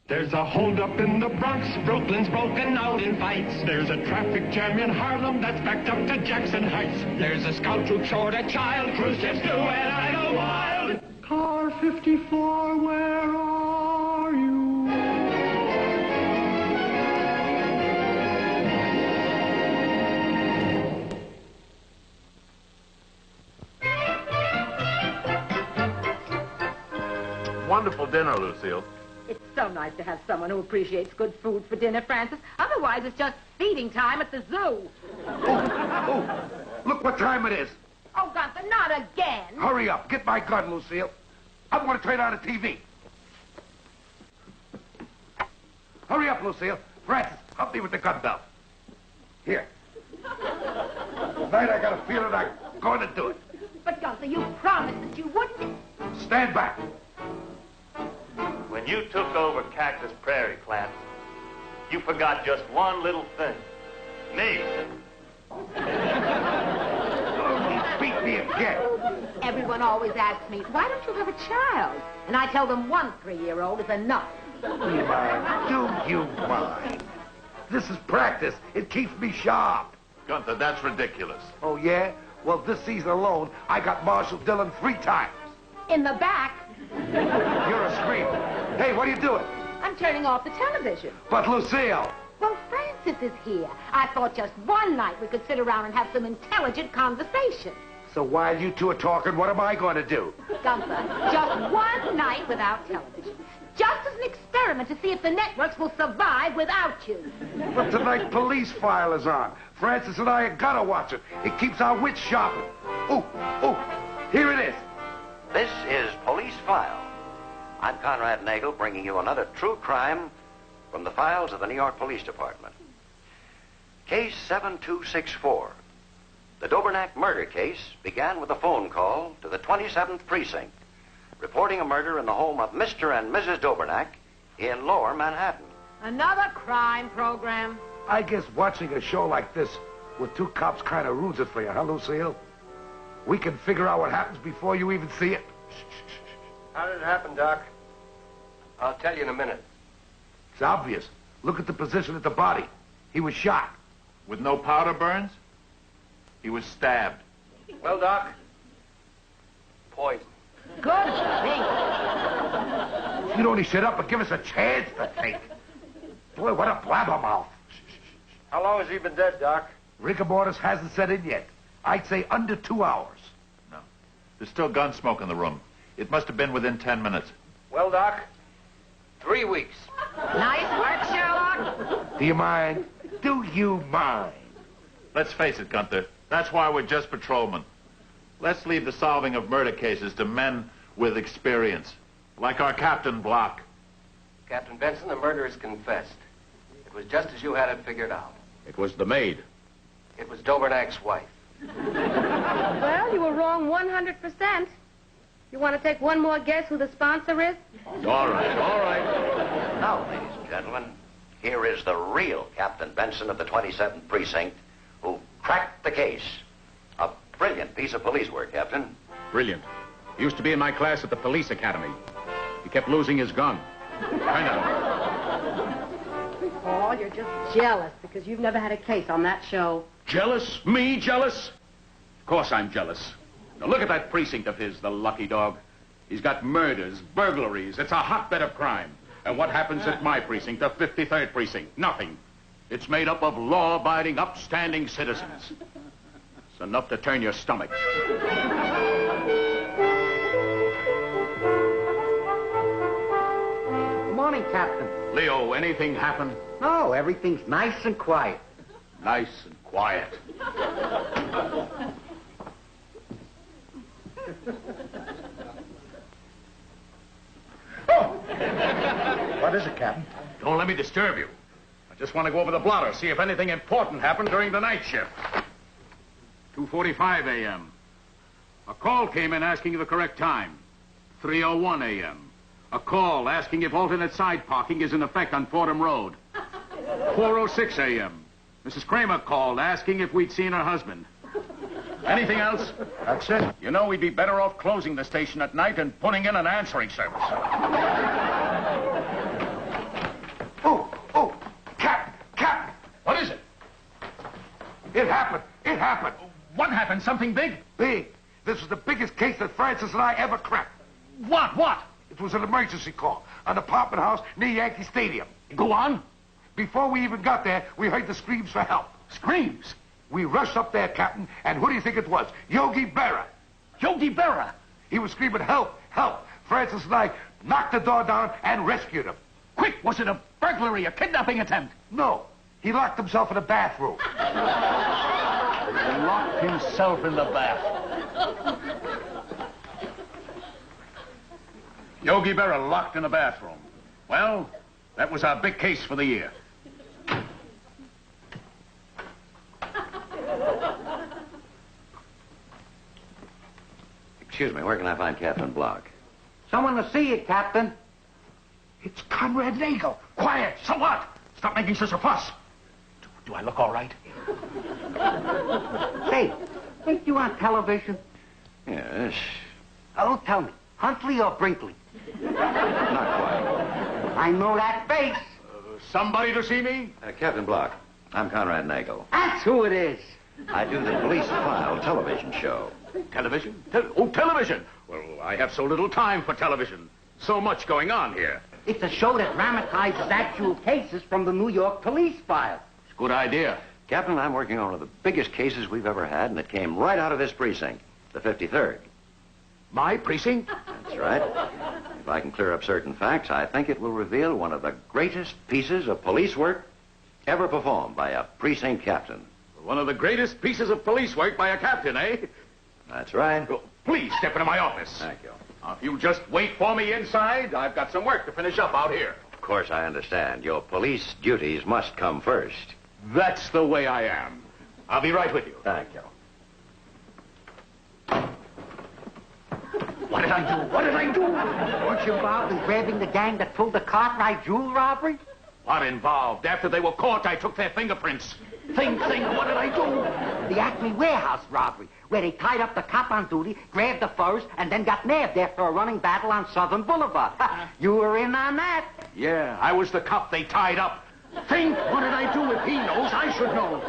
There's a holdup in the Bronx, Brooklyn's broken out in fights. There's a traffic jam in Harlem that's backed up to Jackson Heights. There's a scout troop short a child, cruise ships do, and I go wild. Car 54, where are you? Wonderful dinner, Lucille. It's so nice to have someone who appreciates good food for dinner, Francis. Otherwise, it's just feeding time at the zoo. Oh, look what time it is. Oh, Gunther, not again. Hurry up. Get my gun, Lucille. I want to turn on the TV. Hurry up, Lucille. Francis, help me with the gun belt. Here. Tonight I got a feeling I'm going to do it. But, Gunther, you promised that you wouldn't. Stand back. When you took over Cactus Prairie, Clamp, you forgot just one little thing. Me. Oh, you beat me again. Everyone always asks me, why don't you have a child? And I tell them one 3-year-old is enough. Do you mind? This is practice. It keeps me sharp. Gunther, that's ridiculous. Oh, yeah? Well, this season alone, I got Marshal Dillon 3 times. In the back. You're a screamer. Hey, what are you doing? I'm turning off the television. But, Lucille. Well, Francis is here. I thought just one night we could sit around and have some intelligent conversation. So while you two are talking, what am I going to do? Gunther, just one night without television. Just as an experiment to see if the networks will survive without you. But tonight, Police File is on. Francis and I are gonna watch it. It keeps our wits sharpened. Oh, here it is. This is Police File. I'm Conrad Nagel, bringing you another true crime from the files of the New York Police Department. Case 7264. The Dobernack murder case began with a phone call to the 27th Precinct, reporting a murder in the home of Mr. and Mrs. Dobernack in Lower Manhattan. Another crime program. I guess watching a show like this with 2 cops kind of ruins it for you, huh, Lucille? We can figure out what happens before you even see it. How did it happen, Doc? I'll tell you in a minute. It's obvious. Look at the position of the body. He was shot. With no powder burns? He was stabbed. Well, Doc, poison. Good thing. You'd only shut up and give us a chance to think. Boy, what a blabbermouth. How long has he been dead, Doc? Rigor mortis hasn't set in yet. I'd say under 2 hours. No. There's still gun smoke in the room. It must have been within 10 minutes. Well, Doc, 3 weeks. Nice work, Sherlock. Do you mind? Do you mind? Let's face it, Gunther. That's why we're just patrolmen. Let's leave the solving of murder cases to men with experience, like our Captain Block. Captain Benson, the murder is confessed. It was just as you had it figured out. It was the maid. It was Dobernack's wife. Well, you were wrong 100%. You want to take one more guess who the sponsor is? All right. Now, ladies and gentlemen, here is the real Captain Benson of the 27th Precinct who cracked the case. A brilliant piece of police work, Captain. Brilliant. He used to be in my class at the police academy. He kept losing his gun. I know. Oh, you're just jealous because you've never had a case on that show. Jealous? Me jealous? Of course I'm jealous. Now look at that precinct of his, the lucky dog. He's got murders, burglaries. It's a hotbed of crime. And what happens at my precinct, the 53rd Precinct? Nothing. It's made up of law-abiding, upstanding citizens. It's enough to turn your stomach. Good morning, Captain. Leo, anything happen? Oh, everything's nice and quiet. Nice and quiet. What is it, Captain? Don't let me disturb you. I just want to go over the blotter, see if anything important happened during the night shift. 2:45 a.m. A call came in asking the correct time. 3:01 a.m. A call asking if alternate side parking is in effect on Fordham Road. 4:06 a.m. Mrs. Kramer called asking if we'd seen her husband. Anything else? That's it. You know, we'd be better off closing the station at night and putting in an answering service. It happened. It happened. What happened? Something big? Big. This was the biggest case that Francis and I ever cracked. What? It was an emergency call. An apartment house near Yankee Stadium. Go on. Before we even got there, we heard the screams for help. Screams? We rushed up there, Captain, and who do you think it was? Yogi Berra. Yogi Berra? He was screaming, help, help. Francis and I knocked the door down and rescued him. Quick, was it a burglary, a kidnapping attempt? No, he locked himself in a bathroom. He locked himself in the bath. Yogi Berra locked in a bathroom. Well, that was our big case for the year. Excuse me, where can I find Captain Block? Someone to see you, Captain. It's Conrad Nagel. Quiet! So what? Stop making such a fuss. Do I look all right? Say, ain't you on television? Yes. Oh, tell me, Huntley or Brinkley? Not quite. I know that face. Somebody to see me? Captain Block, I'm Conrad Nagel. That's who it is. I do the Police File television show. Television? Television. Well, I have so little time for television. So much going on here. It's a show that dramatizes actual cases from the New York police file. It's a good idea. Captain, I'm working on one of the biggest cases we've ever had, and it came right out of this precinct, the 53rd. My precinct? That's right. If I can clear up certain facts, I think it will reveal one of the greatest pieces of police work ever performed by a precinct captain. One of the greatest pieces of police work by a captain, eh? That's right. Oh, please step into my office. Thank you. Now, if you just wait for me inside, I've got some work to finish up out here. Of course, I understand. Your police duties must come first. That's the way I am. I'll be right with you. Thank you. What did I do? What did I do? Weren't you involved in grabbing the gang that pulled the Cartwright jewel robbery? What involved? After they were caught, I took their fingerprints. Think, what did I do? The Acme warehouse robbery, where they tied up the cop on duty, grabbed the furs, and then got nabbed after a running battle on Southern Boulevard. You were in on that. Yeah, I was the cop they tied up. Think, what did I do? If he knows, I should know.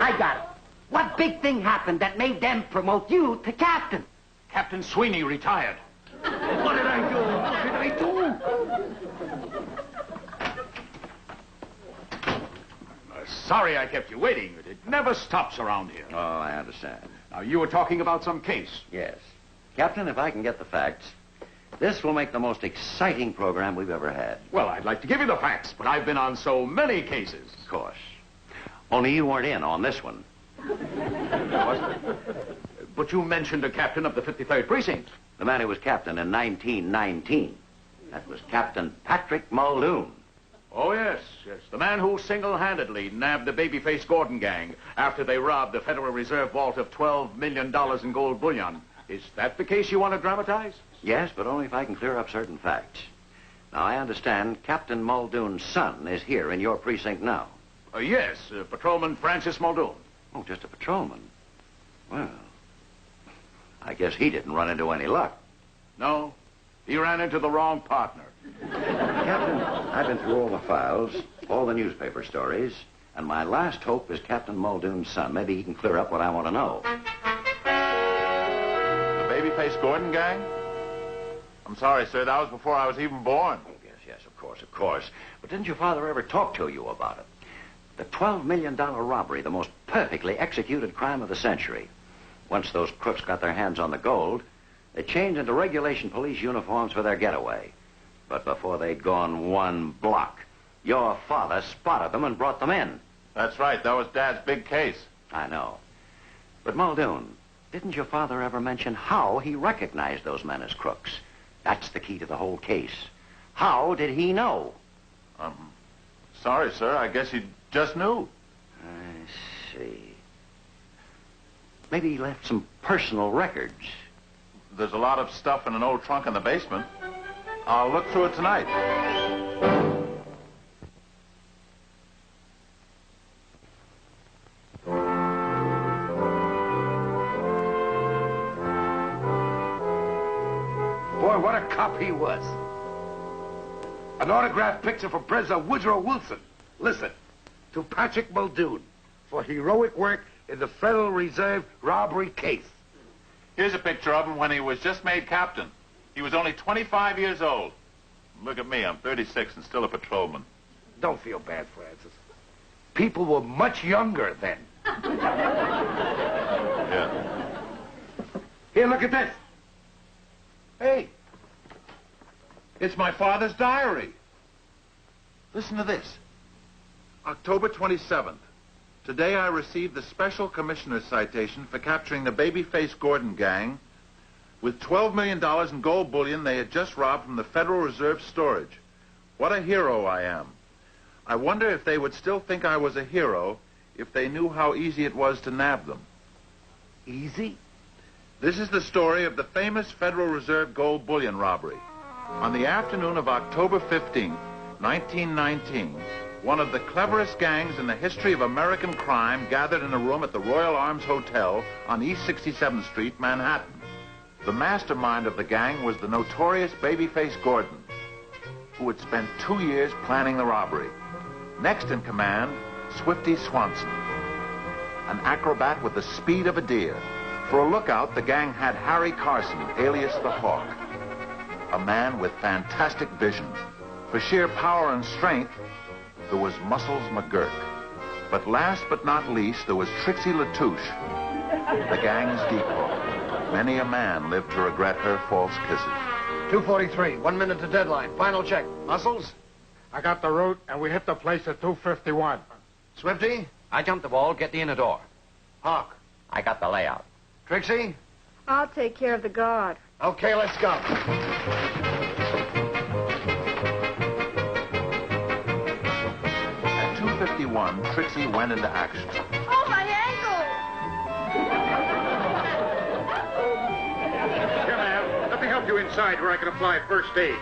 I got it. What big thing happened that made them promote you to captain? Captain Sweeney retired. What did I do? What did I do? Sorry I kept you waiting, but it never stops around here. Oh, I understand. Now, you were talking about some case. Yes. Captain, if I can get the facts, this will make the most exciting program we've ever had. Well, I'd like to give you the facts, but I've been on so many cases. Of course. Only you weren't in on this one. But you mentioned a captain of the 53rd Precinct. The man who was captain in 1919. That was Captain Patrick Muldoon. Oh, yes. The man who single-handedly nabbed the Babyface Gordon gang after they robbed the Federal Reserve vault of $12 million in gold bullion. Is that the case you want to dramatize? Yes, but only if I can clear up certain facts. Now, I understand Captain Muldoon's son is here in your precinct now. Yes, Patrolman Francis Muldoon. Oh, just a patrolman. Well, I guess he didn't run into any luck. No, he ran into the wrong partner. Captain, I've been through all the files, all the newspaper stories, and my last hope is Captain Muldoon's son. Maybe he can clear up what I want to know. The Babyface Gordon gang? I'm sorry, sir. That was before I was even born. Oh, yes, of course. But didn't your father ever talk to you about it? The $12 million robbery, the most perfectly executed crime of the century. Once those crooks got their hands on the gold, they changed into regulation police uniforms for their getaway. But before they'd gone one block, your father spotted them and brought them in. That's right. That was Dad's big case. I know. But Muldoon, didn't your father ever mention how he recognized those men as crooks? That's the key to the whole case. How did he know? Sorry, sir. I guess you just knew. I see. Maybe he left some personal records. There's a lot of stuff in an old trunk in the basement. I'll look through it tonight. Boy, what a cop he was. An autographed picture from President Woodrow Wilson. Listen, to Patrick Muldoon, for heroic work in the Federal Reserve robbery case. Here's a picture of him when he was just made captain. He was only 25 years old. Look at me, I'm 36 and still a patrolman. Don't feel bad, Francis. People were much younger then. Yeah. Here, look at this. Hey, it's my father's diary. Listen to this. October 27th. Today I received the Special Commissioner's citation for capturing the Babyface Gordon gang with $12 million in gold bullion they had just robbed from the Federal Reserve storage. What a hero I am. I wonder if they would still think I was a hero if they knew how easy it was to nab them. Easy? This is the story of the famous Federal Reserve gold bullion robbery. On the afternoon of October 15th, 1919, one of the cleverest gangs in the history of American crime gathered in a room at the Royal Arms Hotel on East 67th Street, Manhattan. The mastermind of the gang was the notorious Babyface Gordon, who had spent 2 years planning the robbery. Next in command, Swifty Swanson, an acrobat with the speed of a deer. For a lookout, the gang had Harry Carson, alias the Hawk, a man with fantastic vision. For sheer power and strength, there was Muscles McGurk. But last but not least, there was Trixie Latouche, the gang's decoy. Many a man lived to regret her false kisses. 2:43, 1 minute to deadline. Final check. Muscles? I got the route, and we hit the place at 2:51. Swifty? I jumped the wall, get the inner door. Hawk? I got the layout. Trixie? I'll take care of the guard. Okay, let's go. At 2:51, Trixie went into action. Oh, my ankle! Here, ma'am. Let me help you inside where I can apply first aid.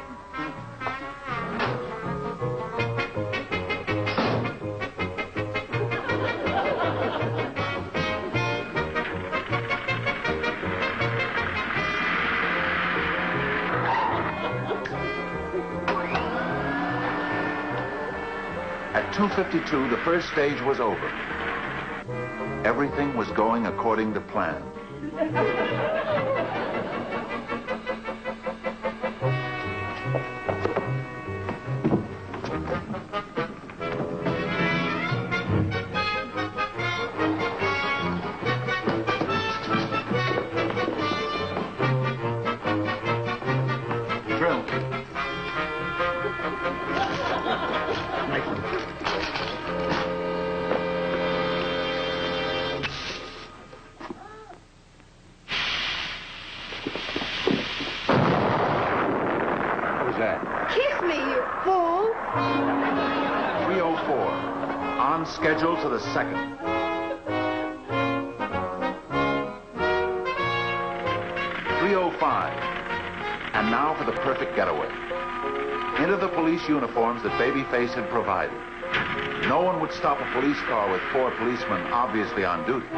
At 2:52, the first stage was over. Everything was going according to plan. Drill. Kiss me, you fool! 3:04. On schedule to the second. 3:05. And now for the perfect getaway. Into the police uniforms that Babyface had provided. No one would stop a police car with 4 policemen obviously on duty.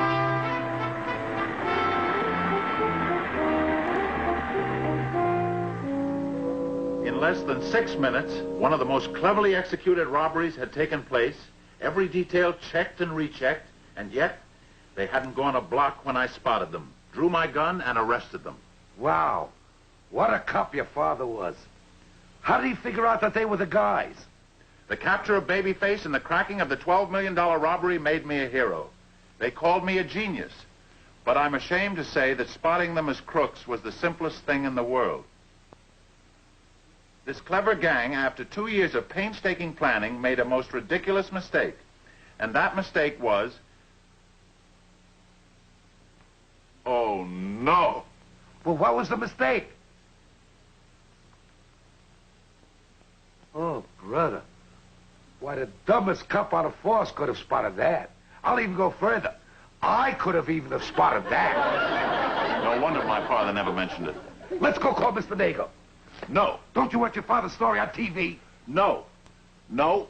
In less than 6 minutes, one of the most cleverly executed robberies had taken place, every detail checked and rechecked, and yet they hadn't gone a block when I spotted them, drew my gun, and arrested them. Wow. What a cop your father was. How did he figure out that they were the guys? The capture of Babyface and the cracking of the $12 million robbery made me a hero. They called me a genius, but I'm ashamed to say that spotting them as crooks was the simplest thing in the world. This clever gang, after 2 years of painstaking planning, made a most ridiculous mistake. And that mistake was... Oh, no! Well, what was the mistake? Oh, brother. Why, the dumbest cop on the force could have spotted that. I'll even go further. I could have even have spotted that. No wonder my father never mentioned it. Let's go call Mr. Nagel. No. Don't you want your father's story on TV? No. No.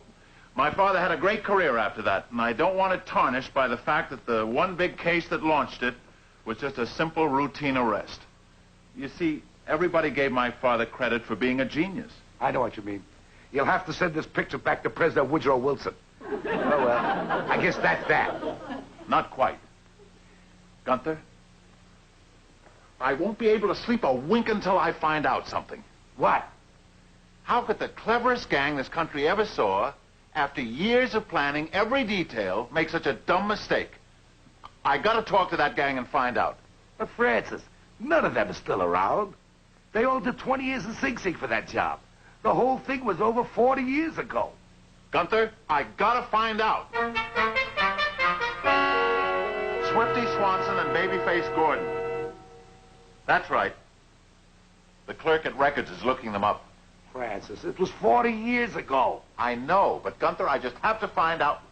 My father had a great career after that, and I don't want it tarnished by the fact that the one big case that launched it was just a simple routine arrest. You see, everybody gave my father credit for being a genius. I know what you mean. You'll have to send this picture back to President Woodrow Wilson. Oh, well, I guess that's that. Not quite. Gunther, I won't be able to sleep a wink until I find out something. What? How could the cleverest gang this country ever saw, after years of planning every detail, make such a dumb mistake? I gotta talk to that gang and find out. But Francis, none of them is still around. They all did 20 years in Sing Sing for that job. The whole thing was over 40 years ago. Gunther, I gotta find out. Swifty Swanson and Babyface Gordon. That's right. The clerk at Records is looking them up. Francis, it was 40 years ago. I know, but Gunther, I just have to find out.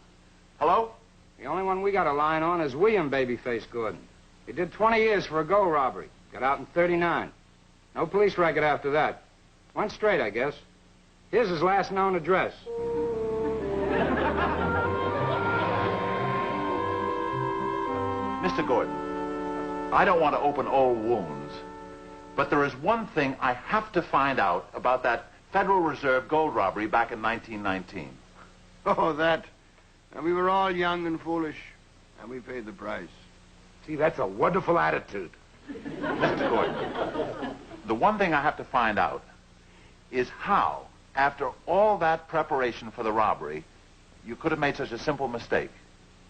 Hello? The only one we got a line on is William Babyface Gordon. He did 20 years for a gold robbery. Got out in 39. No police record after that. Went straight, I guess. Here's his last known address. Mr. Gordon, I don't want to open old wounds, but there is one thing I have to find out about that Federal Reserve gold robbery back in 1919. Oh, that. And we were all young and foolish, and we paid the price. See, that's a wonderful attitude. Mr. Gordon, the one thing I have to find out is how, after all that preparation for the robbery, you could have made such a simple mistake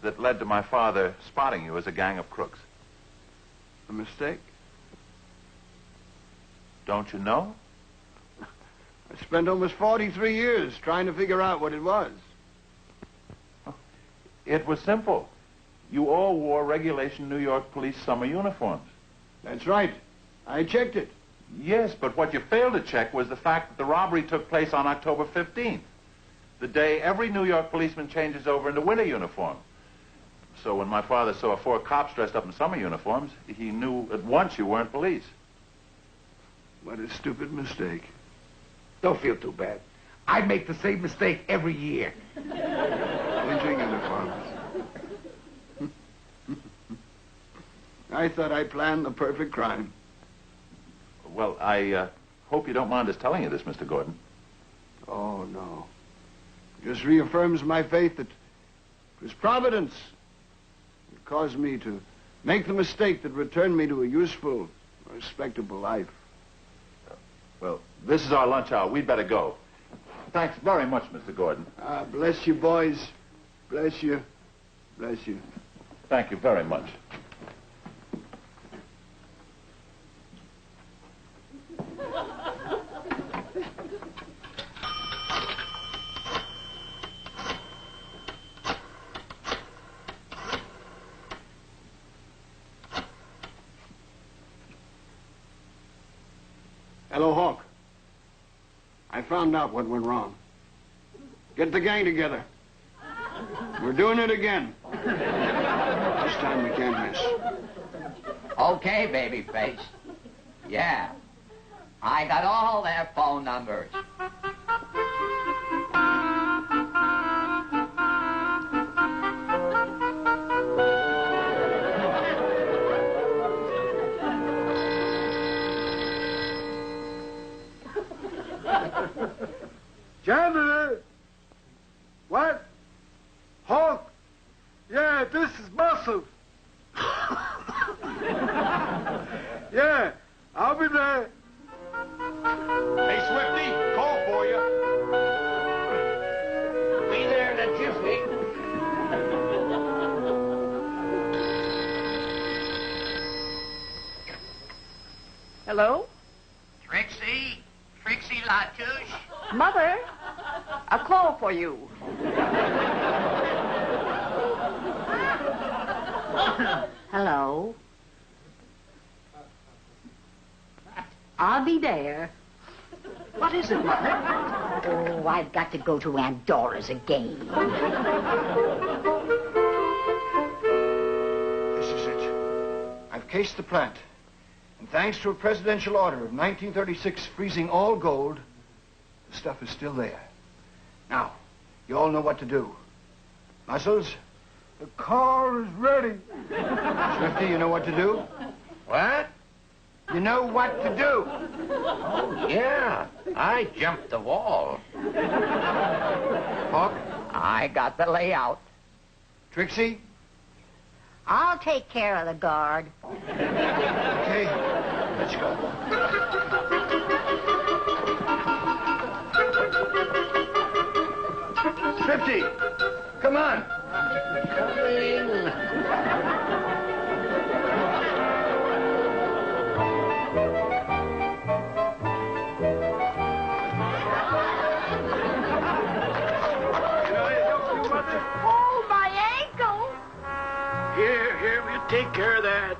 that led to my father spotting you as a gang of crooks. A mistake? Don't you know? I spent almost 43 years trying to figure out what it was. It was simple. You all wore regulation New York police summer uniforms. That's right. I checked it. Yes, but what you failed to check was the fact that the robbery took place on October 15th, the day every New York policeman changes over into winter uniform. So when my father saw 4 cops dressed up in summer uniforms, he knew at once you weren't police. What a stupid mistake. Don't feel too bad. I make the same mistake every year. Winter uniforms. I thought I planned the perfect crime. Well, I hope you don't mind us telling you this, Mr. Gordon. Oh, no. It just reaffirms my faith that it was Providence that caused me to make the mistake that returned me to a useful, respectable life. Well, this is our lunch hour. We'd better go. Thanks very much, Mr. Gordon. Bless you, boys. Bless you. Bless you. Thank you very much. Hello, Hawk. I found out what went wrong. Get the gang together. We're doing it again. This time we can't miss. Okay, Babyface. Yeah. I got all their phone numbers. Janitor! What? Hawk? Yeah, this is Muscle. Yeah, I'll be there. Hey, Swifty, call for you. Be there in a jiffy. Hello? Trixie? Trixie LaTouche? Mother, a call for you. Hello? I'll be there. What is it, Mother? Oh, I've got to go to Aunt Dora's again. This is it. I've cased the plant. And thanks to a presidential order of 1936 freezing all gold, the stuff is still there. Now, you all know what to do. Muscles? The car is ready. Swifty, you know what to do? What? You know what to do. Oh, yeah. I jumped the wall. Hawk? I got the layout. Trixie? I'll take care of the guard. Okay, let's go. Swifty, come on. Coming. Oh, my ankle! Here, we'll take care of that.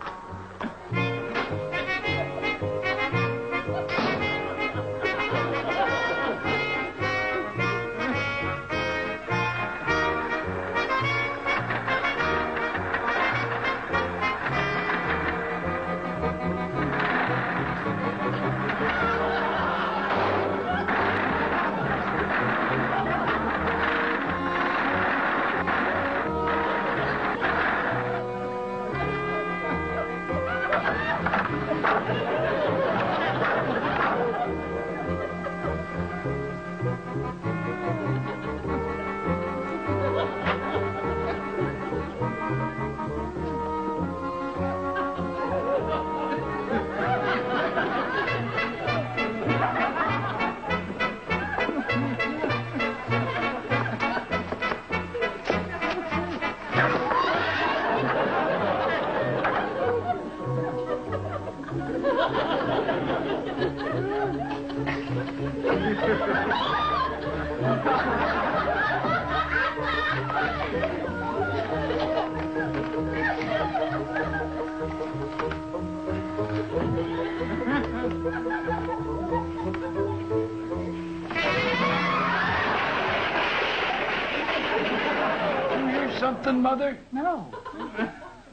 Something, Mother? No.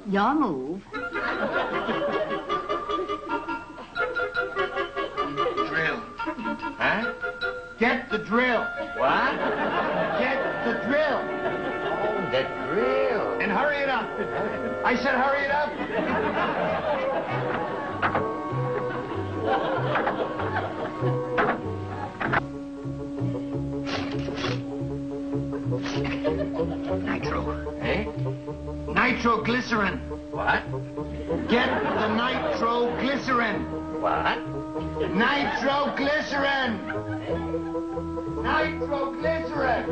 Your move. Drill. Huh? Get the drill. What? Get the drill. Oh, the drill. And hurry it up. I said hurry it up. Nitro. Eh? Nitroglycerin. What? Get the nitroglycerin. What? Nitroglycerin. Nitroglycerin.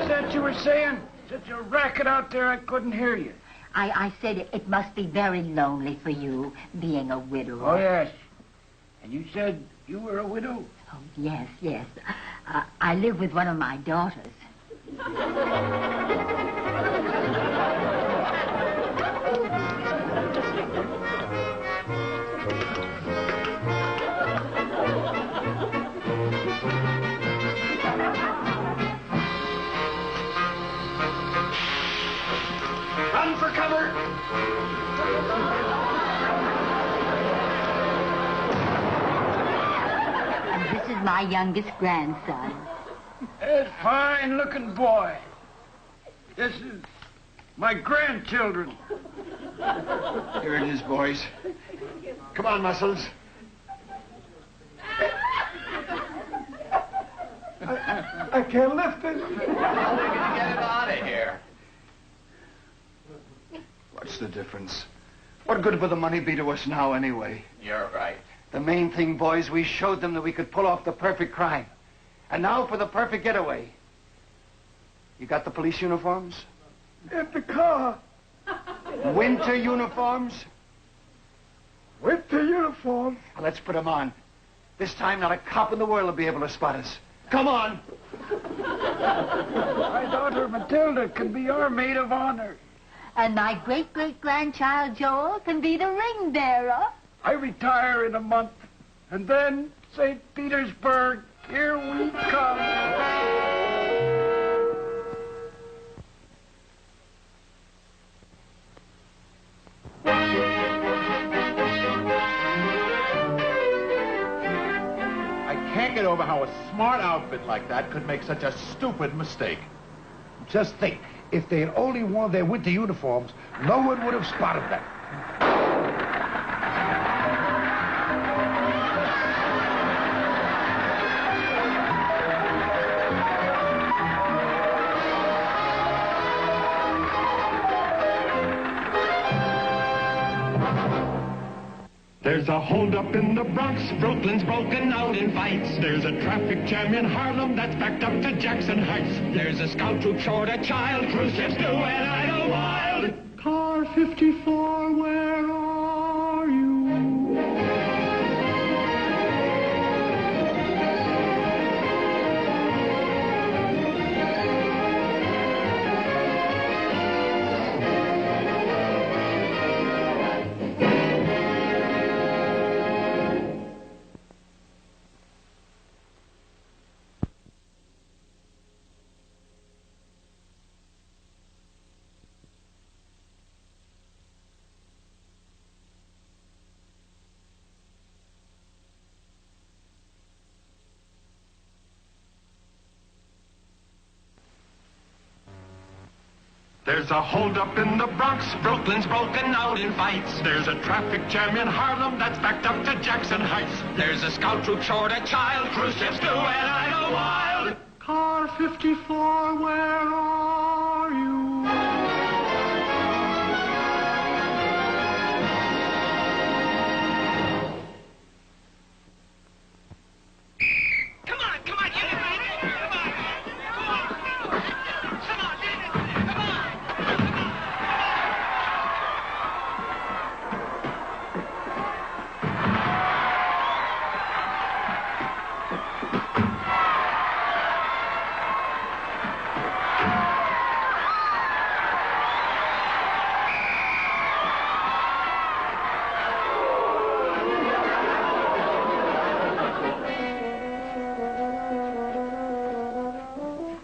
Is that you were saying? Such a racket out there I couldn't hear you. I said it must be very lonely for you, being a widow. Oh, yes. And you said you were a widow? Oh, yes. I live with one of my daughters. Run for cover. And this is my youngest grandson. A fine-looking boy. This is my grandchildren. Here it is, boys. Come on, Muscles. I can't lift it. How are we going to get it out of here? What's the difference? What good will the money be to us now, anyway? You're right. The main thing, boys, we showed them that we could pull off the perfect crime. And now for the perfect getaway. You got the police uniforms? In the car. Winter uniforms? Winter uniform. Now, let's put them on. This time, not a cop in the world will be able to spot us. Come on. My daughter Matilda can be our maid of honor. And my great-great-grandchild Joel can be the ring bearer. I retire in a month. And then, St. Petersburg, here we come. I can't get over how a smart outfit like that could make such a stupid mistake. Just think, if they had only worn their winter uniforms, no one would have spotted them. There's a holdup in the Bronx, Brooklyn's broken out in fights. There's a traffic jam in Harlem that's backed up to Jackson Heights. There's a scout troop short a child, cruise ships do and I go wild. Car 54, where are you? There's a holdup in the Bronx, Brooklyn's broken out in fights. There's a traffic jam in Harlem that's backed up to Jackson Heights. There's a scout troop short a child, cruise ships do and I go wild. Car 54, where are you?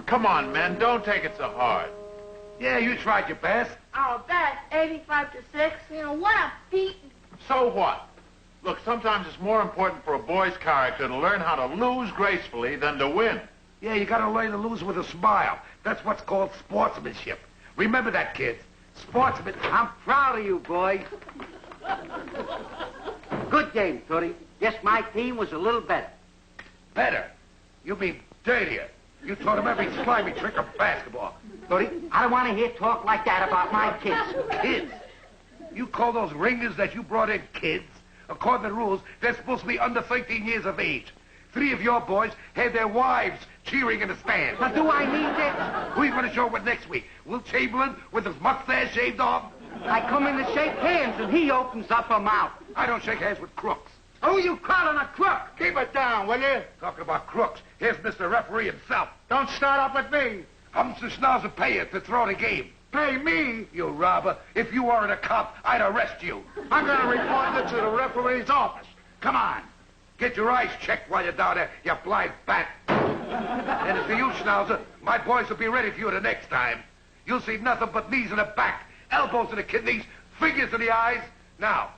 Come on, men, don't take it so hard. Yeah, you tried your best. Oh, that's 85 to 6. You know, what a beat. So what? Look, sometimes it's more important for a boy's character to learn how to lose gracefully than to win. Yeah, you gotta learn to lose with a smile. That's what's called sportsmanship. Remember that, kids. Sportsman. I'm proud of you, boy. Good game, Toody. Guess my team was a little better. Better? You mean dirtier. You taught him every slimy trick of basketball. Toody, I don't want to hear talk like that about my kids. Kids? You call those ringers that you brought in kids? According to the rules, they're supposed to be under 13 years of age. 3 of your boys had their wives cheering in the stands. Now, do I need this? Who are you going to show with next week? Will Chamberlain with his mustache shaved off? I come in to shake hands and he opens up a mouth. I don't shake hands with crooks. Who you calling a crook? Keep it down, will you? Talking about crooks, here's Mr. Referee himself. Don't start up with me. How much does Schnauzer pay you to throw the game? Pay me? You robber. If you weren't a cop, I'd arrest you. I'm going to report you to the referee's office. Come on. Get your eyes checked while you're down there, you blind bat. And as for you, Schnauzer, my boys will be ready for you the next time. You'll see nothing but knees in the back, elbows in the kidneys, fingers in the eyes. Now,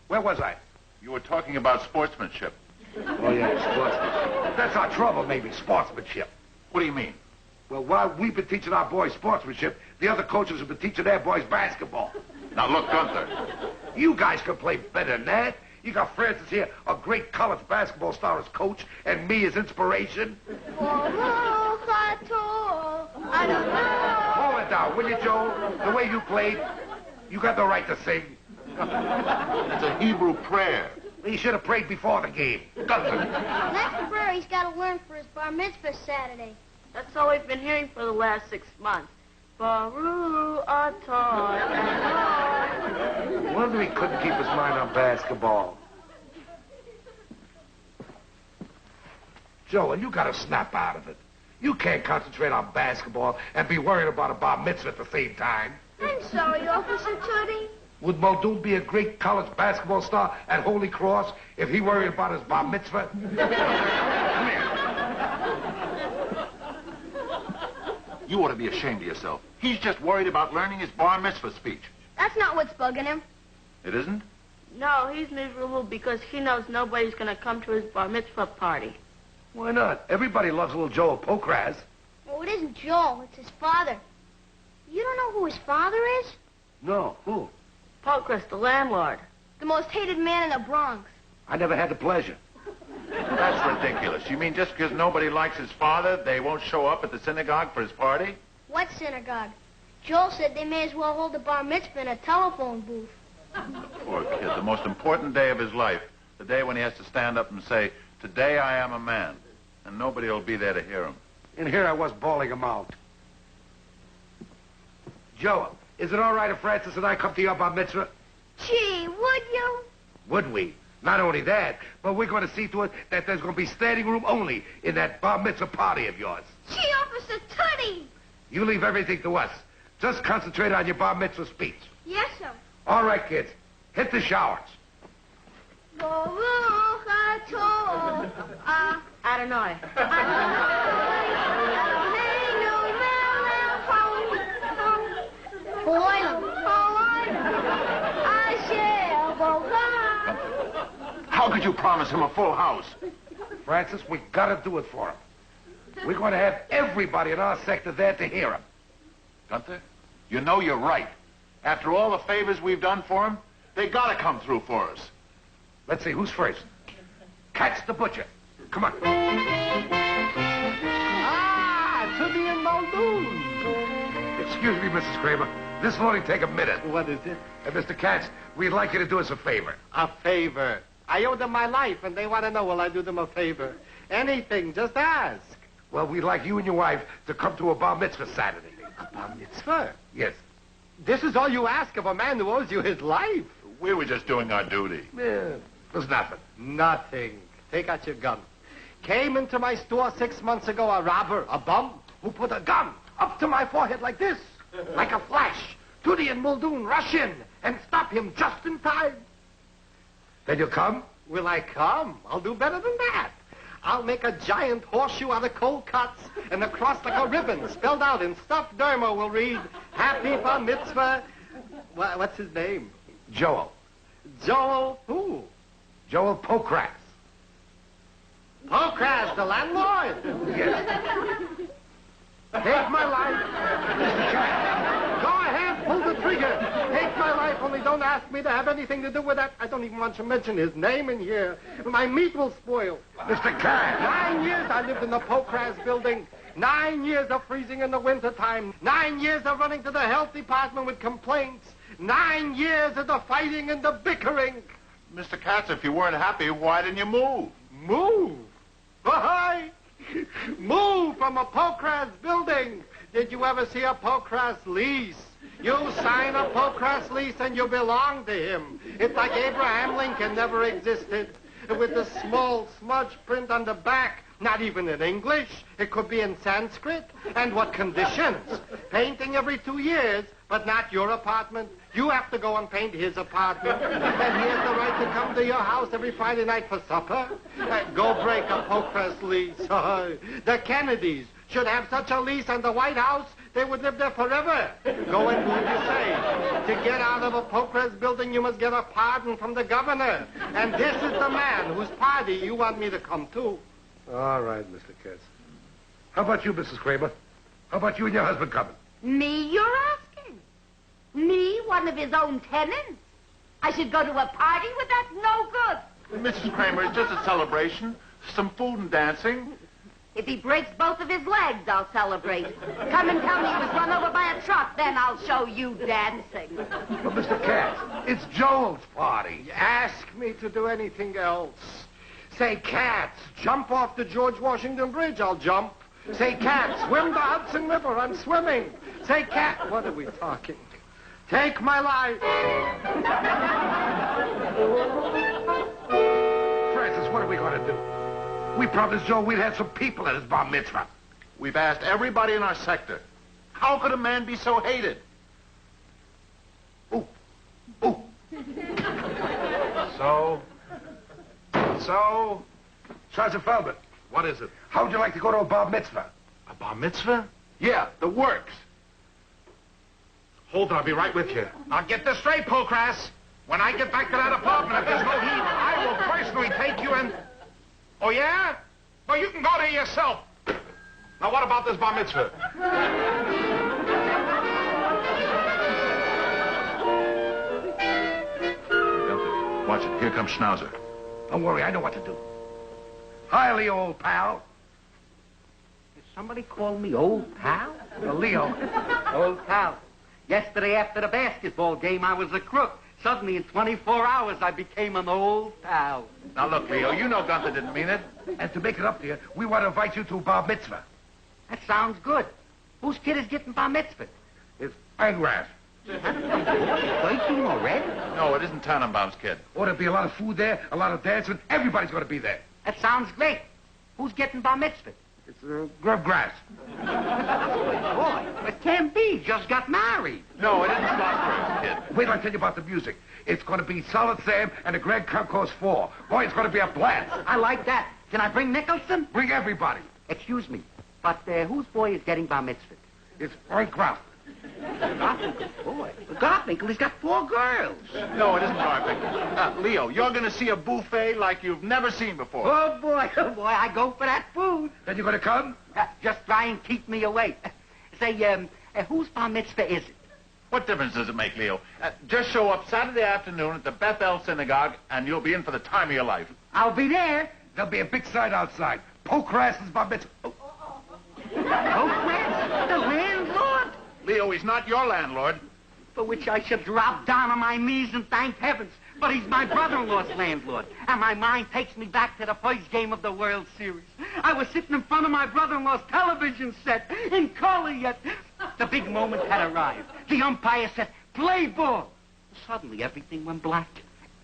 where was I? You were talking about sportsmanship. Oh, yeah, sportsmanship. That's our trouble, maybe, sportsmanship. What do you mean? Well, while we've been teaching our boys sportsmanship, the other coaches have been teaching their boys basketball. Now, look, Gunther. You guys can play better than that. You got Francis here, a great college basketball star as coach, and me as inspiration. I don't know. Hold it down, will you, Joe? The way you played, you got the right to sing. It's a Hebrew prayer. He should have prayed before the game. Gunther. That's the prayer he's got to learn for his bar mitzvah Saturday. That's all we've been hearing for the last 6 months. Baruch atah Adonai. Wonder he couldn't keep his mind on basketball. Joe, and you got to snap out of it. You can't concentrate on basketball and be worried about a bar mitzvah at the same time. I'm sorry, Officer Toody. Would Muldoon be a great college basketball star at Holy Cross if he worried about his bar mitzvah? Come here. You ought to be ashamed of yourself. He's just worried about learning his bar mitzvah speech. That's not what's bugging him. It isn't? No, he's miserable because he knows nobody's going to come to his bar mitzvah party. Why not? Everybody loves little Joel Pokraz. Well, it isn't Joel. It's his father. You don't know who his father is? No, who? Pokras, the landlord. The most hated man in the Bronx. I never had the pleasure. That's ridiculous. You mean just because nobody likes his father, they won't show up at the synagogue for his party? What synagogue? Joel said they may as well hold the bar mitzvah in a telephone booth. Poor kid, the most important day of his life, the day when he has to stand up and say, "Today I am a man," and nobody will be there to hear him. And here I was bawling him out. Joe, is it all right if Francis and I come to your bar mitzvah? Gee, would you? Would we? Not only that, but we're going to see to it that there's going to be standing room only in that bar mitzvah party of yours. Gee, Officer Toody! You leave everything to us. Just concentrate on your bar mitzvah speech. Yes, sir. All right, kids. Hit the showers. Adonai. How could you promise him a full house? Francis, we gotta do it for him. We're going to have everybody in our sector there to hear him. Gunther, you know you're right. After all the favors we've done for him, they gotta come through for us. Let's see, who's first? Catch the butcher. Come on. Toody and Muldoon. Excuse me, Mrs. Kramer. This will only take a minute. What is it? Mr. Katz, we'd like you to do us a favor. A favor. I owe them my life, and they want to know will I do them a favor. Anything, just ask. Well, we'd like you and your wife to come to a bar mitzvah Saturday. A bar mitzvah? Yes. This is all you ask of a man who owes you his life? We were just doing our duty. There's nothing. Nothing. Take out your gun. Came into my store 6 months ago a robber, a bum, who put a gun up to my forehead like this, like a flash. Toody and Muldoon rush in and stop him just in time. Then you'll come? Will I come? I'll do better than that. I'll make a giant horseshoe out of cold cuts, and across like a ribbon, spelled out in stuffed derma, will read, Happy Bar Mitzvah. What's his name? Joel. Joel who? Joel Pokratz. Pokratz, the landlord? Yes. Take my life. Go ahead, pull the trigger. Take my life, only don't ask me to have anything to do with that. I don't even want to mention his name in here. My meat will spoil. Mr. Katz. 9 years I lived in the Pokratz building. 9 years of freezing in the wintertime. 9 years of running to the health department with complaints. 9 years of the fighting and the bickering. Mr. Katz, if you weren't happy, why didn't you move? Move? Why? Move from a Pokratz building. Did you ever see a Pokratz lease? You sign a Pokratz lease and you belong to him. It's like Abraham Lincoln never existed. With the small smudge print on the back, not even in English. It could be in Sanskrit. And what conditions? Painting every 2 years, but not your apartment. You have to go and paint his apartment. And he has the right to come to your house every Friday night for supper. Go break a Pokratz lease. The Kennedys should have such a lease on the White House, they would live there forever. Go and do what you say. To get out of a Pokratz building, you must get a pardon from the governor. And this is the man whose party you want me to come to. All right, Mr. Katz. How about you, Mrs. Kramer? How about you and your husband coming? Me, you're asking? Me, one of his own tenants? I should go to a party with that? No good. Mrs. Kramer, it's just a celebration. Some food and dancing. If he breaks both of his legs, I'll celebrate. Come and tell me he was run over by a truck, then I'll show you dancing. But, Mr. Katz, it's Joel's party. Ask me to do anything else. Say, Katz, jump off the George Washington Bridge, I'll jump. Say, Katz, swim the Hudson River, I'm swimming. Say, Katz, what are we talking? Take my life. Francis, what are we going to do? We promised Joe we'd have some people at his bar mitzvah. We've asked everybody in our sector. How could a man be so hated? Ooh. So? Sergeant Feldman. What is it? How would you like to go to a bar mitzvah? A bar mitzvah? Yeah, the works. Hold it, I'll be right with you. Now get this straight, Pokratz. When I get back to that apartment, if there's no heat, I will personally take you and... Oh, yeah? Well, you can go there yourself. Now, what about this bar mitzvah? Gunther, watch it. Here comes Schnauzer. Don't worry, I know what to do. Hi, Leo, old pal. Did somebody call me old pal? Leo. Old pal. Yesterday after the basketball game, I was a crook. Suddenly, in 24 hours, I became an old pal. Now, look, Leo, you know Gunther didn't mean it. And to make it up to you, we want to invite you to a bar mitzvah. That sounds good. Whose kid is getting bar mitzvah? It's Eingrass. 13 already? No, it isn't Tannenbaum's kid. Ought to be a lot of food there, a lot of dancing. Everybody's going to be there. That sounds great. Who's getting bar mitzvah? It's Grub Grass. Boy, it can't be. Just got married. No, it isn't Stockbridge's kid. Wait till I tell you about the music. It's going to be Solid Sam and the Greg Concourse 4. Boy, it's going to be a blast. I like that. Can I bring Nicholson? Bring everybody. Excuse me, but whose boy is getting bar mitzvah? It's Frank Kraft. Garfinkel's boy. Garfinkel, he's got 4 girls. No, it isn't Garfinkel. Leo, you're going to see a buffet like you've never seen before. Oh, boy, I go for that food. Then you going to come? Just try and keep me awake. Say, whose bar mitzvah is it? What difference does it make, Leo? Just show up Saturday afternoon at the Bethel Synagogue, and you'll be in for the time of your life. I'll be there. There'll be a big sign outside. Pokrass's bar mitzvah. Pokrass? The landlord? Leo, he's not your landlord. For which I should drop down on my knees and thank heavens. But he's my brother-in-law's landlord. And my mind takes me back to the first game of the World Series. I was sitting in front of my brother-in-law's television set, in color yet. The big moment had arrived. The umpire said, play ball. Suddenly, everything went black.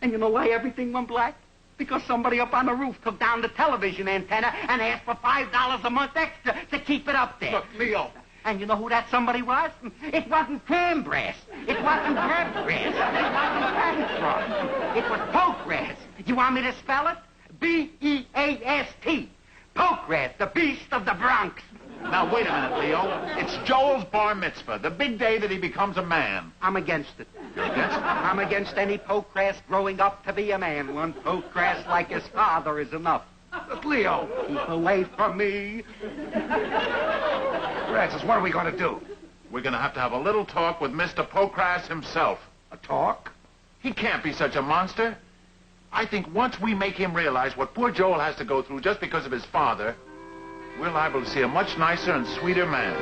And you know why everything went black? Because somebody up on the roof took down the television antenna and asked for $5 a month extra to keep it up there. Look, Leo. And you know who that somebody was? It wasn't cranbrass. It wasn't crabgrass. It wasn't pancrass. It was pokegrass. You want me to spell it? B-E-A-S-T. Pokegrass, the beast of the Bronx. Now, wait a minute, Leo. It's Joel's bar mitzvah, the big day that he becomes a man. I'm against it. You're against it? I'm against any pokegrass growing up to be a man. One pokegrass like his father is enough. But Leo. Keep away from me. Francis, what are we going to do? We're going to have a little talk with Mr. Pokrass himself. A talk? He can't be such a monster. I think once we make him realize what poor Joel has to go through just because of his father, we're liable to see a much nicer and sweeter man.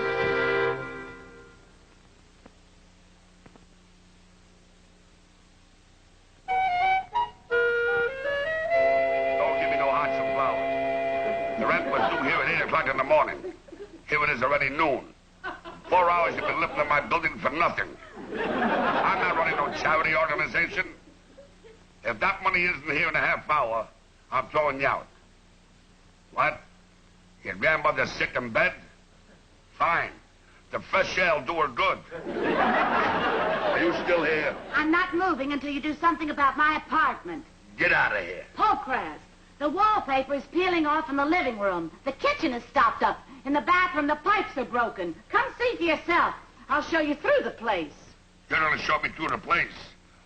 Don't give me no hearts and flowers. The rent was due here at 8 o'clock in the morning. Here it is already noon. 4 hours you've been living in my building for nothing. I'm not running no charity organization. If that money isn't here in a half hour, I'm throwing you out. What? Your grandmother's sick in bed? Fine. The fresh air will do her good. Are you still here? I'm not moving until you do something about my apartment. Get out of here. Pokrass, the wallpaper is peeling off in the living room. The kitchen is stopped up. In the bathroom, the pipes are broken. Come see for yourself. I'll show you through the place. You're going to show me through the place.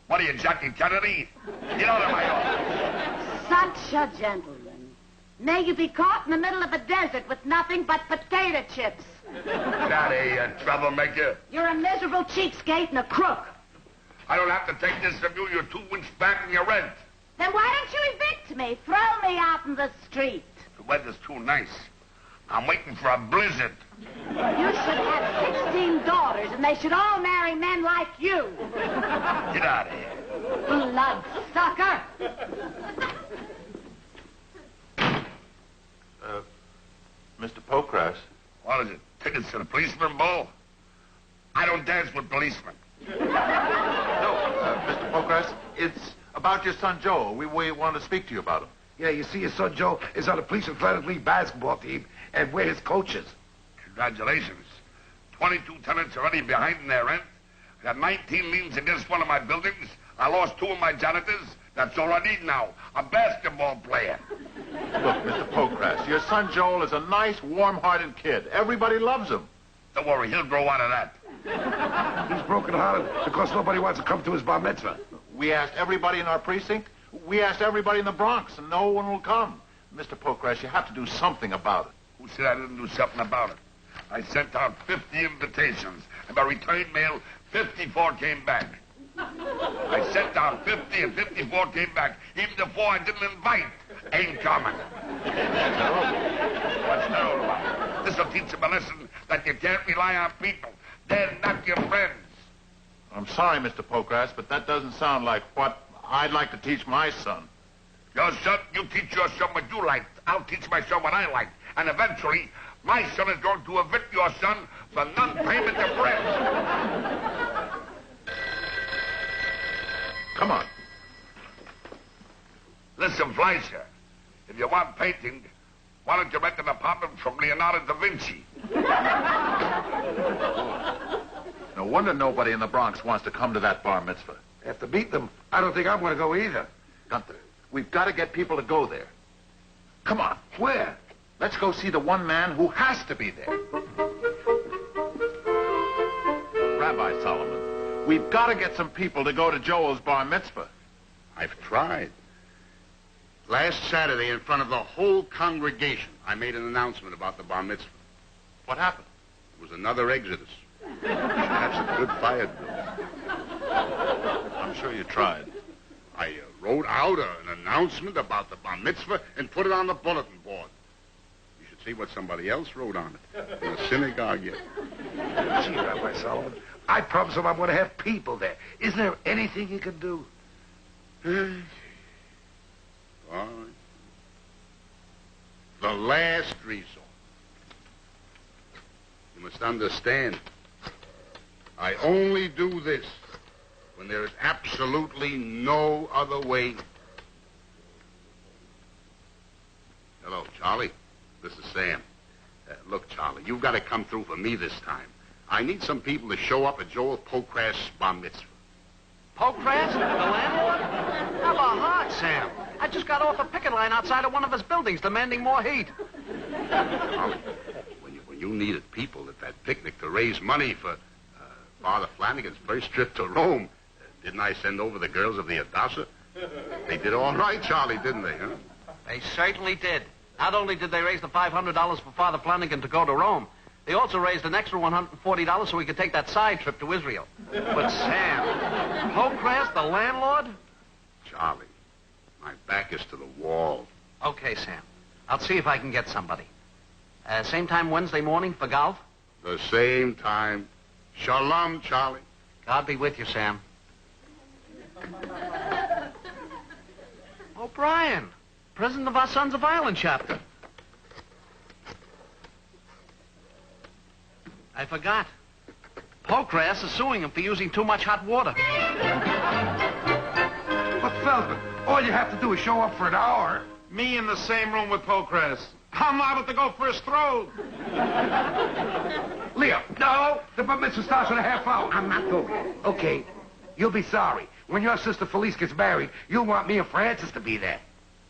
What are you, Jackie Kennedy? Get out of my office. Such a gentleman. May you be caught in the middle of a desert with nothing but potato chips. Get out of here, you troublemaker. You're a miserable cheapskate and a crook. I don't have to take this from you. You're 2 weeks back in your rent. Then why don't you evict me? Throw me out in the street. The weather's too nice. I'm waiting for a blizzard. You should have 16 daughters, and they should all marry men like you. Get out of here. Bloodsucker. Mr. Pokrass. What is it, tickets to the policeman ball? I don't dance with policemen. No, Mr. Pokrass, it's about your son Joel. We want to speak to you about him. Yeah, you see, your son Joe is on the police athletic league basketball team, and we're his coaches. Congratulations. 22 tenants already behind in their rent. I got 19 liens against one of my buildings. I lost 2 of my janitors. That's all I need now. A basketball player. Look, Mr. Pokrass, your son Joel is a nice, warm-hearted kid. Everybody loves him. Don't worry, he'll grow out of that. He's broken-hearted because nobody wants to come to his bar mitzvah. We asked everybody in our precinct. We asked everybody in the Bronx, and no one will come. Mr. Pokrass, you have to do something about it. Who said I didn't do something about it? I sent out 50 invitations, and by return mail, 54 came back. I sent out 50 and 54 came back. Even the 4 I didn't invite ain't coming. What's terrible about it? This will teach them a lesson that you can't rely on people. They're not your friends. I'm sorry, Mr. Pokrass, but that doesn't sound like what I'd like to teach my son. Your son, you teach your son what you like. I'll teach my son what I like. And eventually, my son is going to evict your son for non-payment of rent. Come on. Listen, Fleischer, if you want painting, why don't you rent an apartment from Leonardo da Vinci? No wonder nobody in the Bronx wants to come to that bar mitzvah. After beating them, I don't think I'm going to go either. Gunther, we've got to get people to go there. Come on. Where? Let's go see the one man who has to be there. Rabbi Solomon, we've got to get some people to go to Joel's bar mitzvah. I've tried. Last Saturday, in front of the whole congregation, I made an announcement about the bar mitzvah. What happened? It was another exodus. Should have some good fire drills. I'm sure you tried. I wrote out an announcement about the bar mitzvah and put it on the bulletin board. You should see what somebody else wrote on it. In a synagogue yet. Gee, Rabbi Solomon, I promised him I'm going to have people there. Isn't there anything you can do? All right. The last resort. You must understand, I only do this when there is absolutely no other way. Hello, Charlie. This is Sam. Look, Charlie, you've got to come through for me this time. I need some people to show up at Joel Pokrass' bar mitzvah. Pokrass? The landlord? How about heart, Sam? I just got off a picket line outside of one of his buildings demanding more heat. Charlie, when you needed people at that picnic to raise money for Father Flanagan's first trip to Rome, didn't I send over the girls of the Adassa? They did all right, Charlie, didn't they, huh? They certainly did. Not only did they raise the $500 for Father Flanagan to go to Rome, they also raised an extra $140 so we could take that side trip to Israel. But Sam, Pokrass, the landlord? Charlie, my back is to the wall. Okay, Sam. I'll see if I can get somebody. Same time Wednesday morning for golf? The same time. Shalom, Charlie. God be with you, Sam. O'Brien, president of our Sons of Ireland chapter. I forgot. Pokrass is suing him for using too much hot water. But, Feldman, all you have to do is show up for an hour. Me in the same room with Pokrass. I'm liable to go first throw. Leo, no, the bar mitzvah starts in a half hour. I'm not going. Okay, you'll be sorry. When your sister Felice gets married, you'll want me and Francis to be there.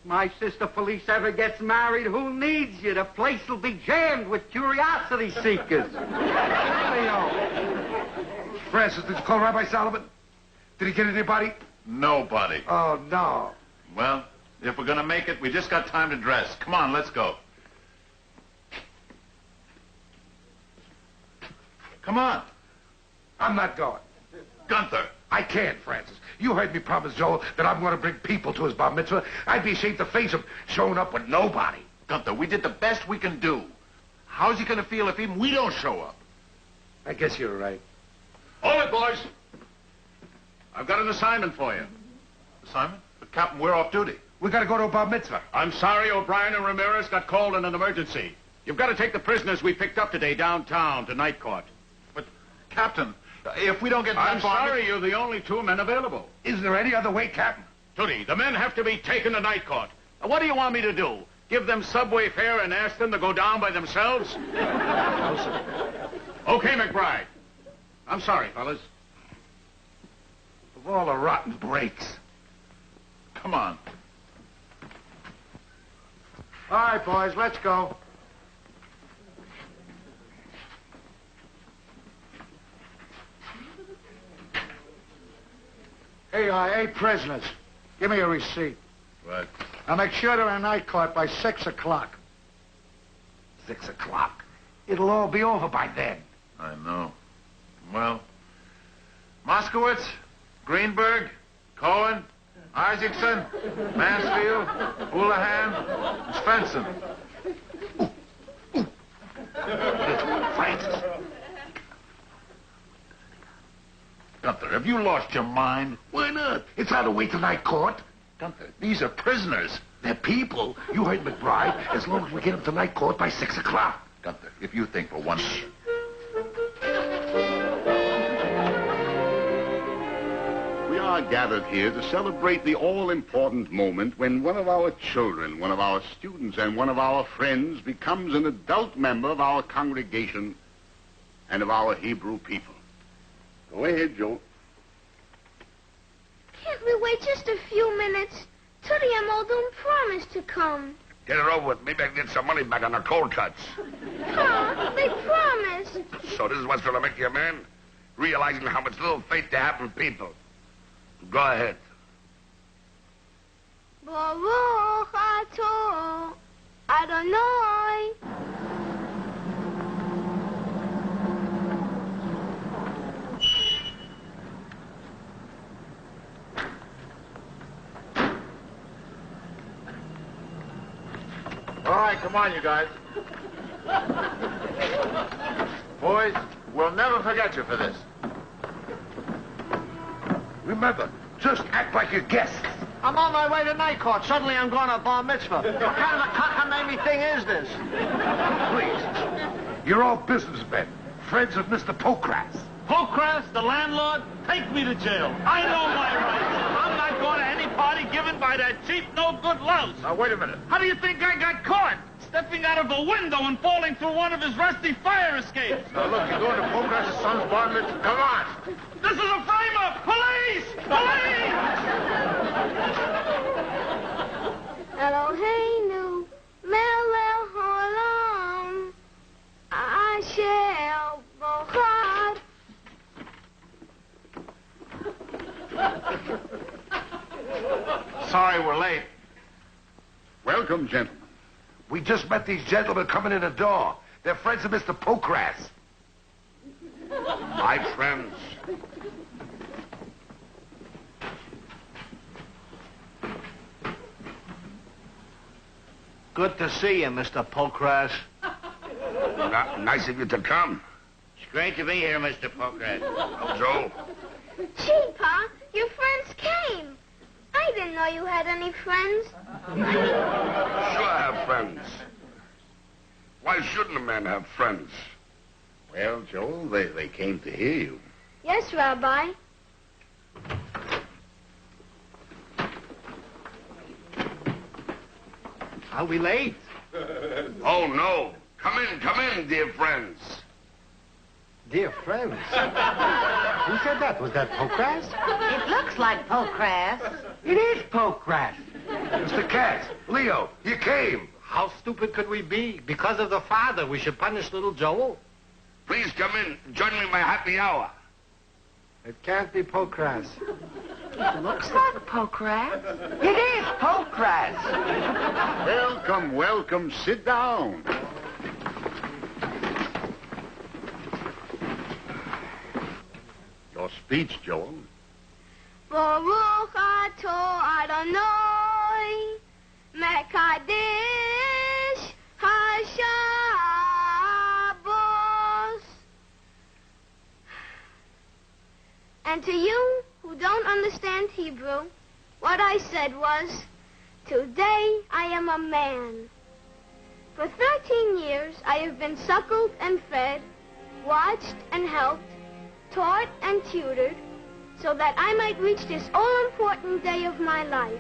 My sister Felice ever gets married, who needs you? The place will be jammed with curiosity seekers. Leo. Francis, did you call Rabbi Solomon? Did he get anybody? Nobody. Oh, no. Well, if we're going to make it, we just got time to dress. Come on, let's go. Come on. I'm not going. Gunther. I can't, Francis. You heard me promise Joel that I'm going to bring people to his bar mitzvah. I'd be ashamed to face him showing up with nobody. Gunther, we did the best we can do. How's he going to feel if even we don't show up? I guess you're right. Hold it, boys. I've got an assignment for you. Assignment? But, Captain, we're off duty. We got to go to a bar mitzvah. I'm sorry O'Brien and Ramirez got called in an emergency. You've got to take the prisoners we picked up today downtown to night court. But, Captain, if we don't get... I'm sorry, you're the only two men available. Is there any other way, Captain? Toody, the men have to be taken to night court. What do you want me to do? Give them subway fare and ask them to go down by themselves? No, sir. Okay, McBride. I'm sorry, fellas. Of all the rotten breaks. Come on. All right, boys, let's go. Hey, prisoners. Give me a receipt. Right. Now make sure they're in night court by 6 o'clock. 6 o'clock. It'll all be over by then. I know. Well, Moskowitz, Greenberg, Cohen, Isaacson, Mansfield, Houlihan, and Svensson. Francis. Gunther, have you lost your mind? Why not? It's on the way to night court. Gunther, these are prisoners. They're people. You heard McBride. As long as we get them to night court by 6 o'clock. Gunther, if you think for one minute. We are gathered here to celebrate the all-important moment when one of our children, one of our students, and one of our friends becomes an adult member of our congregation and of our Hebrew people. Go ahead, Joe. Can't we wait just a few minutes? Toody and Muldoon promised to come. Get it over with. Maybe I can get some money back on the cold cuts. Huh? They promised. So this is what's going to make you a man? Realizing how much little faith they have in people. Go ahead. Baruch atah Adonai. All right, come on, you guys. Boys, we'll never forget you for this. Remember, just act like you're guests. I'm on my way to night court. Suddenly I'm going to bar mitzvah. What kind of a cockamamie thing is this? Please. You're all businessmen. Friends of Mr. Pokras. Pokras, the landlord, take me to jail. I know my rights. I'm not going to any party given by that cheap, no-good louse. Now, wait a minute. How do you think I got caught? Stepping out of a window and falling through one of his rusty fire escapes. Now, look, you're going to Pokras' son's bar mitzvah. Come on. This is a frame-up. Police! Police! Eloheinu melech haolam asher bochad. Sorry we're late. Welcome, gentlemen. We just met these gentlemen coming in the door. They're friends of Mr. Pokras. My friends. Good to see you, Mr. Pokras. Nice of you to come. It's great to be here, Mr. Pokras. Joe. Gee, Pa, your friends came. I didn't know you had any friends. Sure I have friends. Why shouldn't a man have friends? Well, Joel, they came to hear you. Yes, Rabbi. Are we late? Oh, no. Come in, dear friends. Dear friends. Who said that? Was that Pokras? It looks like Pokras. It is Pokras. Mr. Katz, Leo, you came. How stupid could we be? Because of the father, we should punish little Joel? Please come in. Join me in my happy hour. It can't be Pokras. It looks like Pokras. It is Pokras. Welcome. Sit down. Your speech, Joel. Baruch atah Adonai mekadesh hashabbos. And to you who don't understand Hebrew, what I said was, today I am a man. For 13 years I have been suckled and fed, watched and helped, taught and tutored, so that I might reach this all-important day of my life.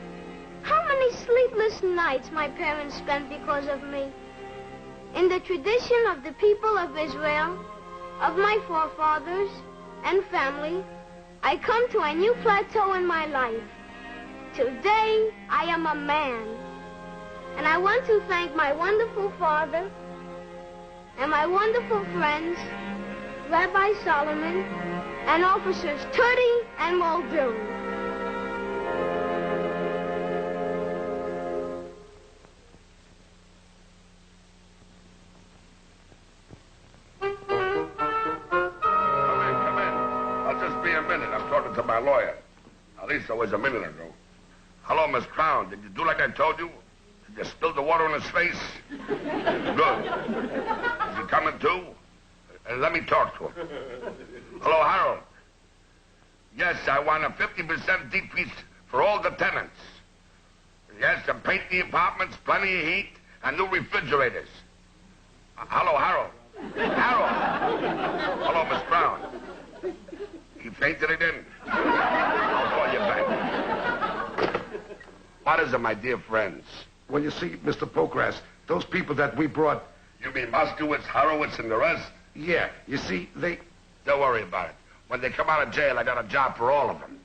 How many sleepless nights my parents spent because of me. In the tradition of the people of Israel, of my forefathers and family, I come to a new plateau in my life. Today, I am a man. And I want to thank my wonderful father and my wonderful friends, Rabbi Solomon, and officers Toody and Muldoon. Come in. I'll just be a minute. I'm talking to my lawyer. At least it was a minute ago. Hello, Miss Crown. Did you do like I told you? Did you spill the water on his face? Good. Is he coming too? Let me talk to him. Hello, Harold. Yes, I want a 50% decrease for all the tenants. Yes, and paint the apartments, plenty of heat, and new refrigerators. Hello, Harold. Harold. Hello, Miss Brown. You painted it in? I'll call you back. What is it, my dear friends? Well, you see, Mr. Pokras, those people that we brought... You mean Moskowitz, Horowitz, and the rest? Yeah, you see, they... Don't worry about it. When they come out of jail, I got a job for all of them.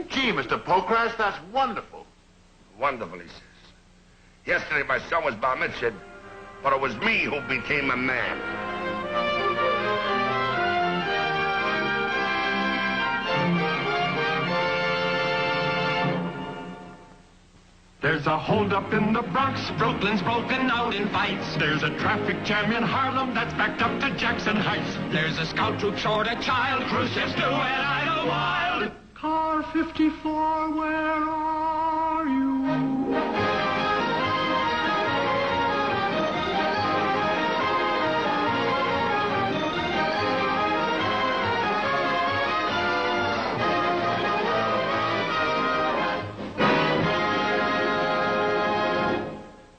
Gee, Mr. Pokras, that's wonderful. Wonderful, he says. Yesterday, my son was bar mitzvahed, but it was me who became a man. There's a holdup in the Bronx. Brooklyn's broken out in fights. There's a traffic jam in Harlem that's backed up to Jackson Heights. There's a scout troop short a child. Cruise ships do it idle wild. Car 54, where are you?